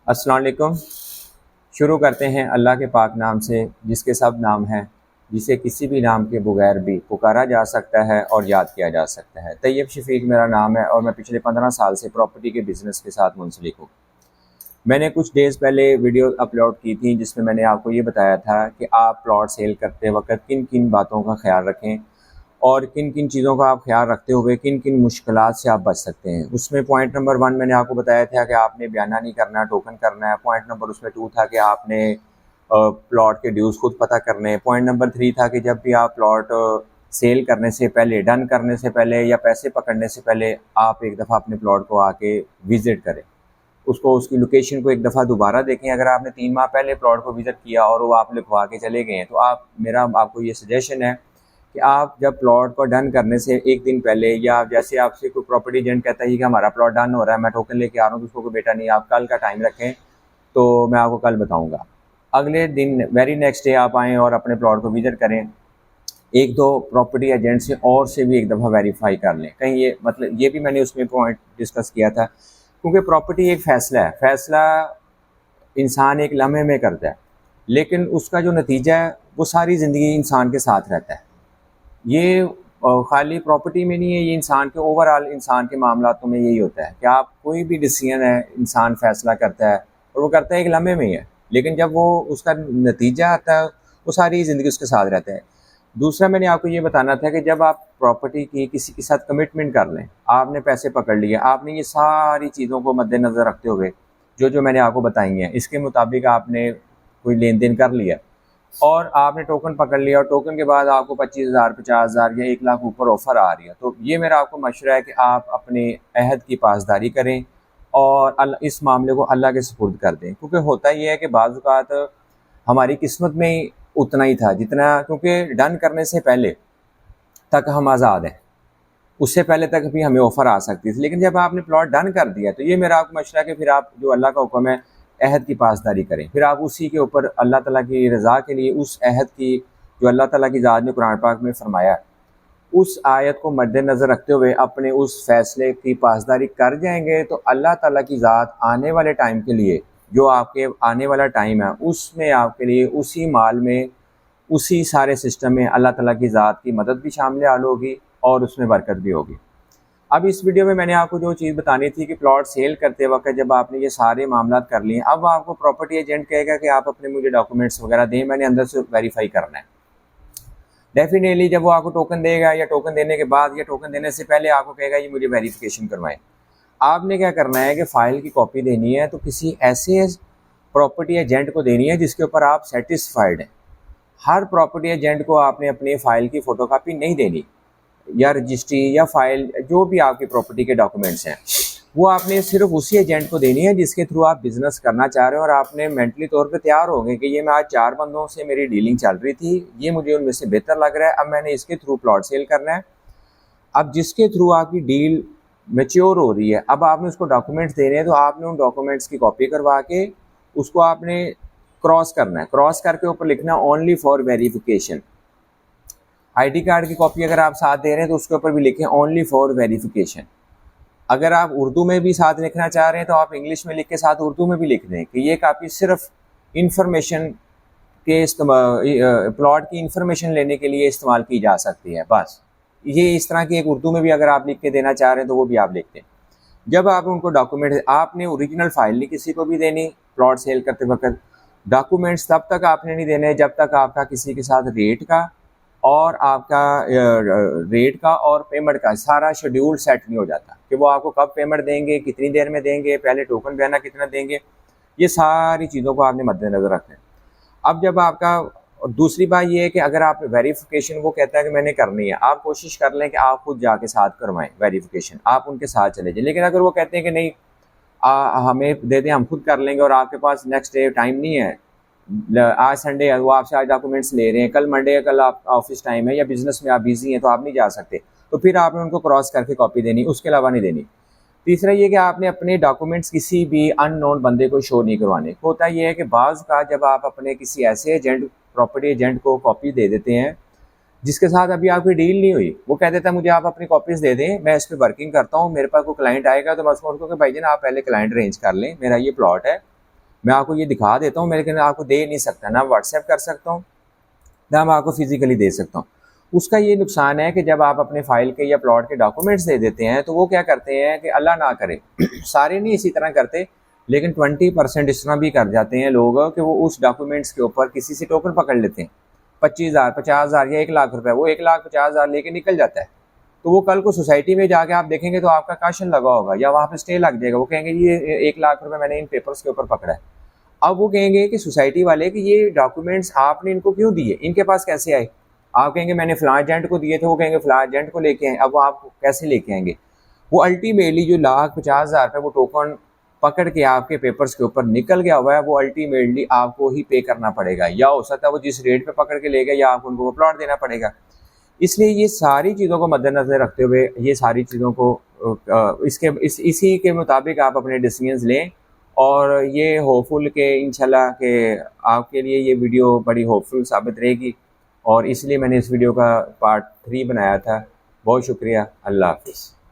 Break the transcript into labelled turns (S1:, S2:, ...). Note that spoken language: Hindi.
S1: अस्सलाम वालेकुम। शुरू करते हैं अल्लाह के पाक नाम से जिसके सब नाम हैं, जिसे किसी भी नाम के बगैर भी पुकारा जा सकता है और याद किया जा सकता है। तैयब शफीक मेरा नाम है और मैं पिछले 15 साल से प्रॉपर्टी के बिज़नेस के साथ मुंसलिक हूँ। मैंने कुछ डेज़ पहले वीडियो अपलोड की थी जिसमें मैंने आपको ये बताया था कि आप प्लॉट सेल करते वक्त किन किन बातों का ख्याल रखें और किन किन चीज़ों का आप ख्याल रखते हुए किन किन मुश्किलात से आप बच सकते हैं। उसमें पॉइंट नंबर 1 मैंने आपको बताया था कि आपने बयाना नहीं करना, टोकन करना है। पॉइंट नंबर उसमें 2 था कि आपने प्लॉट के ड्यूज़ खुद पता करने हैं। पॉइंट नंबर 3 था कि जब भी आप प्लॉट सेल करने से पहले, डन करने से पहले या पैसे पकड़ने से पहले आप एक दफ़ा अपने प्लॉट को आके विज़िट करें, उसको, उसकी लोकेशन को एक दफ़ा दोबारा देखें। अगर आपने 3 माह पहले प्लॉट को विज़िट किया और वो आप लिखवा के चले गए हैं तो मेरा आपको ये सजेशन है कि आप जब प्लॉट को डन करने से एक दिन पहले, या जैसे आपसे कोई प्रॉपर्टी एजेंट कहता है कि हमारा प्लॉट डन हो रहा है, मैं टोकन लेके आ रहा हूँ, तो उसको कोई बेटा नहीं, आप कल का टाइम रखें तो मैं आपको कल बताऊँगा। अगले दिन वेरी नेक्स्ट डे आप आएँ और अपने प्लॉट को विज़िट करें। एक दो प्रॉपर्टी एजेंट से और से भी एक दफ़ा वेरीफाई कर लें। कहीं ये मतलब ये भी मैंने उसमें पॉइंट डिस्कस किया था, क्योंकि प्रॉपर्टी एक फ़ैसला है। फ़ैसला इंसान एक लम्हे में करता है, लेकिन उसका जो नतीजा है वो सारी ज़िंदगी इंसान के साथ रहता है। ये खाली प्रॉपर्टी में नहीं है, ये इंसान के ओवरऑल इंसान के मामलातों में यही होता है कि आप कोई भी डिसीजन है, इंसान फ़ैसला करता है और वो करता है एक लम्हे में ही है, लेकिन जब वो उसका नतीजा आता है वो सारी ज़िंदगी उसके साथ रहता है। दूसरा मैंने आपको ये बताना था कि जब आप प्रॉपर्टी की किसी के साथ कमिटमेंट कर लें, आपने पैसे पकड़ लिए, आपने ये सारी चीज़ों को मद्देनज़र रखते हुए जो मैंने आपको बताई हैं, इसके मुताबिक आपने कोई लेन देन कर लिया और आपने टोकन पकड़ लिया और टोकन के बाद आपको 25,000, 50,000 या 1 लाख ऊपर ऑफ़र आ रही है, तो ये मेरा आपको मशवरा है कि आप अपने अहद की पासदारी करें और इस मामले को अल्लाह के सुपुर्द कर दें। क्योंकि होता ये है कि बाज़ औक़ात हमारी किस्मत में ही उतना ही था जितना, क्योंकि डन करने से पहले तक हम आज़ाद हैं, उससे पहले तक भी हमें ऑफ़र आ सकती थी, लेकिन जब आपने प्लॉट डन कर दिया तो ये मेरा आपको मशवरा है कि फिर आप जो अल्लाह का हुक्म है, अहद की पासदारी करें। फिर आप उसी के ऊपर अल्लाह ताला की रज़ा के लिए उस अहद की, जो अल्लाह ताला की ज़ात ने कुरान पाक में फ़रमाया, उस आयत को मद्देनज़र रखते हुए अपने उस फ़ैसले की पासदारी कर जाएंगे तो अल्लाह ताला की ज़ात आने वाले टाइम के लिए, जो आपके आने वाला टाइम है उसमें आपके लिए उसी माल में, उसी सारे सिस्टम में अल्लाह ताला की ज़ात की मदद भी शामिल होगी और उसमें बरकत भी होगी। अब इस वीडियो में मैंने आपको जो चीज़ बतानी थी कि प्लॉट सेल करते वक्त जब आपने ये सारे मामला कर लिए, अब आपको प्रॉपर्टी एजेंट कहेगा कि आप अपने मुझे डॉक्यूमेंट्स वगैरह दें, मैंने अंदर से वेरीफाई करना है। डेफिनेटली जब वो आपको टोकन देगा या टोकन देने के बाद या टोकन देने से पहले आपको कहेगा ये मुझे वेरिफिकेशन करवाएं। आपने क्या करना है कि फ़ाइल की कॉपी देनी है तो किसी ऐसे प्रॉपर्टी एजेंट को देनी है जिसके ऊपर आप सेटिस्फाइड हैं। हर प्रॉपर्टी एजेंट को आपने अपनी फ़ाइल की फ़ोटोकॉपी नहीं देनी, या रजिस्ट्री या फाइल, जो भी आपकी प्रॉपर्टी के डॉक्यूमेंट्स हैं, वो आपने सिर्फ उसी एजेंट को देनी है जिसके थ्रू आप बिज़नेस करना चाह रहे हो और आपने मेंटली तौर पे तैयार हो गए कि ये मैं आज 4 बंदों से मेरी डीलिंग चल रही थी, ये मुझे उनमें से बेहतर लग रहा है, अब मैंने इसके थ्रू प्लॉट सेल करना है। अब जिसके थ्रू आपकी डील मैच्योर हो रही है, अब आपने उसको डॉक्यूमेंट्स देने हैं, तो आपने उन डॉक्यूमेंट्स की कॉपी करवा के उसको आपने क्रॉस करना है। क्रॉस करके ऊपर लिखना only for verification. ID card की कॉपी अगर आप साथ दे रहे हैं तो उसके ऊपर भी लिखें ओनली फॉर वेरिफिकेशन। अगर आप उर्दू में भी साथ लिखना चाह रहे हैं तो आप इंग्लिश में लिख के साथ उर्दू में भी लिख दें कि ये काफ़ी सिर्फ इंफॉर्मेशन के प्लॉट की इंफॉर्मेशन लेने के लिए इस्तेमाल की जा सकती है, बस। ये इस तरह की एक उर्दू में भी अगर आप लिख के देना चाह रहे हैं तो वो भी आप लिख दें। जब आप उनको डॉक्यूमेंट, आपने ओरिजिनल फाइल नहीं किसी को भी देनी प्लॉट सेल करते वक्त। डॉक्यूमेंट्स तब तक आपने नहीं देने जब तक आपका किसी के साथ रेट का और पेमेंट का सारा शेड्यूल सेट नहीं हो जाता कि वो आपको कब पेमेंट देंगे, कितनी देर में देंगे, पहले टोकन बयाना कितना देंगे, ये सारी चीज़ों को आपने मद्देनज़र रखना है। अब जब आपका, और दूसरी बात ये है कि अगर आप वेरिफिकेशन, वो कहता है कि मैंने करनी है, आप कोशिश कर लें कि आप खुद जाके साथ करवाएं वेरिफिकेशन, आप उनके साथ चले जाएं। लेकिन अगर वो कहते हैं कि नहीं हमें दे दें, हम खुद कर लेंगे, और आपके पास नेक्स्ट डे टाइम नहीं है, आज संडे है, वो आपसे आज डॉक्यूमेंट्स ले रहे हैं, कल मंडे है, कल आप ऑफिस टाइम है या बिजनेस में आप बिजी हैं तो आप नहीं जा सकते, तो फिर आपने उनको क्रॉस करके कॉपी देनी, उसके अलावा नहीं देनी। तीसरा ये कि आपने अपने डॉक्यूमेंट्स किसी भी अननोन बंदे को शो नहीं करवाने। होता ये है कि बाज़ का जब आप अपने किसी ऐसे एजेंट, प्रॉपर्टी एजेंट को कॉपी दे देते हैं जिसके साथ अभी आपकी डील नहीं हुई, वो कह देता है मुझे आप अपनी कॉपीज़ दे दें, मैं इस पर वर्किंग करता हूँ, मेरे पास कोई क्लाइंट आएगा तो बस उनको कि भाई जान आप पहले क्लाइंट अरेंज कर लें, मेरा ये प्लॉट है, मैं आपको ये दिखा देता हूँ, लेकिन आपको दे नहीं सकता, ना व्हाट्सएप कर सकता हूँ ना मैं आपको फिजिकली दे सकता हूँ। उसका ये नुकसान है कि जब आप अपने फाइल के या प्लॉट के डॉक्यूमेंट्स दे देते हैं तो वो क्या करते हैं कि अल्लाह ना करे सारे नहीं इसी तरह करते, लेकिन 20% इस तरह भी कर जाते हैं लोग कि वो उस डॉक्यूमेंट्स के ऊपर किसी से टोकन पकड़ लेते हैं 25,000 50,000 या 1 लाख रुपए, वो 1,50,000 लेके निकल जाता है। तो वो कल को सोसाइटी में जाके आप देखेंगे तो आपका काशन लगा होगा या वहाँ पे स्टे लग जाएगा, वो कहेंगे ये 1 लाख रुपए मैंने इन पेपर्स के ऊपर पकड़ा है। अब वो कहेंगे कि सोसाइटी वाले कि ये डॉक्यूमेंट्स आपने इनको क्यों दिए, इनके पास कैसे आए। आप कहेंगे मैंने फलां एजेंट को दिए थे, वो कहेंगे फलां एजेंट को लेके आए। अब वो आप कैसे लेके आएंगे। वो अल्टीमेटली जो 1,50,000 रुपये वो टोकन पकड़ के आपके पेपर्स के ऊपर निकल गया हुआ है, वो अल्टीमेटली आपको ही पे करना पड़ेगा, या हो सकता है वो जिस रेट पे पकड़ के ले गए या आपको उनको वो प्लॉट देना पड़ेगा। इसलिए ये सारी चीज़ों को मद्देनज़र रखते हुए ये सारी चीज़ों को इसी के मुताबिक आप अपने डिसीजंस लें। और ये होपफुल के इंशाल्लाह के आपके लिए ये वीडियो बड़ी होपफुल साबित रहेगी, और इसलिए मैंने इस वीडियो का पार्ट 3 बनाया था। बहुत शुक्रिया। अल्लाह हाफ़िज़।